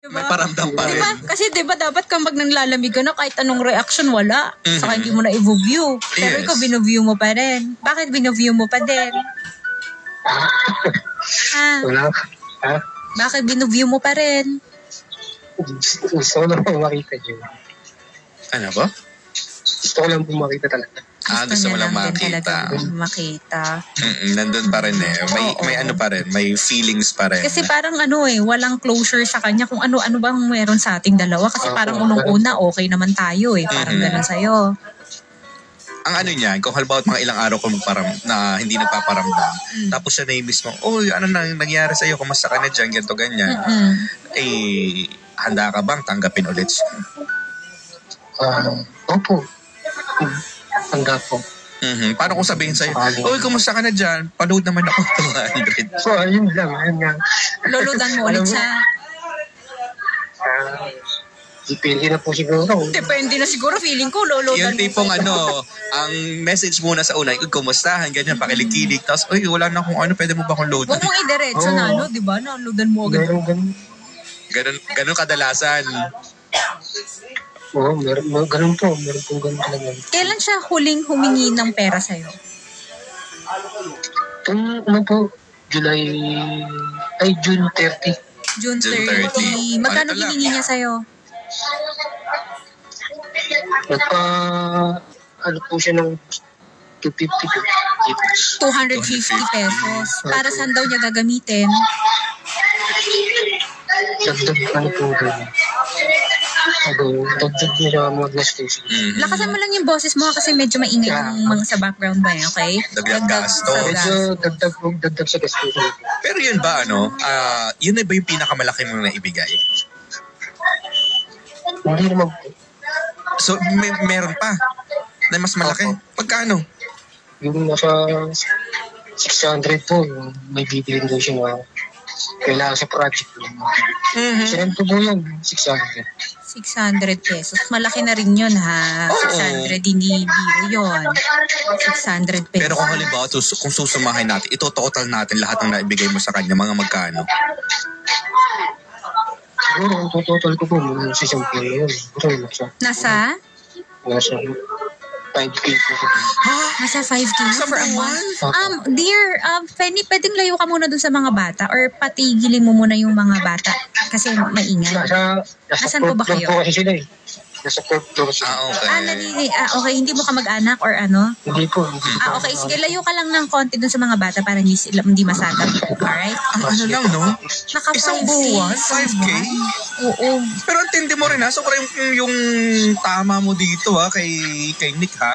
Diba? May paramdam pa rin. Diba? Kasi diba dapat kapag nanglalamig ka na kahit anong reaction wala. Saka hindi mo na i-view. Pero ikaw binuview mo pa rin. Bakit binuview mo pa din? Wala. Ha? Bakit binuview mo pa rin? Gusto ko lang makita yun. Ano ba? Gusto ko lang makita talaga. Gusto mo lang makita. Nandun pa rin eh. May ano pa rin. May feelings pa rin. Kasi parang walang closure sa kanya kung ano-ano bang meron sa ating dalawa. Kasi parang unang-una okay naman tayo eh. Parang ganun sa'yo. Ang ano niyan, kung halimbawa mga ilang araw ko na hindi nagpaparamdam, tapos siya na yung mismo, ano nang nangyari sa'yo, kumusta ka na dyan, ganito, ganyan. Handa ka bang tanggapin ulit siya? Opo. Handa po. Paano kung sabihin sa'yo, kumusta ka na dyan? Panood naman ako 200. So, ayun lang. Ayun nga. Luludan mo ulit siya. Depende na po siguro. Depende na siguro. Feeling ko, luludan yung tipong ang message muna sa una, kumustahan, ganyan, pakilig-kilig. Tapos, wala na kung ano, pwede mo ba akong load? Huwag mong idiretso na, diba? Naloadan mo agad. Ganun kadalasan. Oo, ganun po. Meron pong ganun talaga. Kailan siya huling humingi ng pera sa'yo? June 30. June 30. Magkano hiningi niya sa'yo? Ano po siya ng 250 pesos. Para saan daw niya gagamitin? Dagdag ano po doon. Dagdag niya mga gastos. Lakasan mo lang yung boses mo kasi medyo maingay yung mga sa background ba yun, okay? Dagdag gasto. Medyo dagdag sa gastos. Pero yun ba, yun na ba yung pinakamalaki mong naibigay? Hindi naman po. So, meron pa na mas malaki? Pagkano? Yung nasa 600 po, may bibilin doon siya na kailangan sa project. Saan po yan? 600. 600 pesos. Malaki na rin yun, ha? 600, hindi biro yun. 600 pesos. Pero kung halimbawa, kung susumahin natin, ito-total natin lahat ng naibigay mo sa kanya, mga magkano? Siguro, ang total ko po, sa isang pila yun. Nasa? Nasa 5K po. Nasa 5K for a month? Dear, pwedeng layo ka muna dun sa mga bata or patigilin mo muna yung mga bata kasi maingay. Nasaan po ba kayo? Nasa 4 sila eh. Nasa 4 floor sila. Okay. Okay, hindi mo ka mag-anak or ano? Hindi po. Okay, sige, layo ka lang ng konti dun sa mga bata para hindi masagap. Alright? Ano lang, no? Isang buwan, 5K? Oo. Pero ang tindi mo rin, ha? So, yung tama mo dito, ha, kay Nick, ha?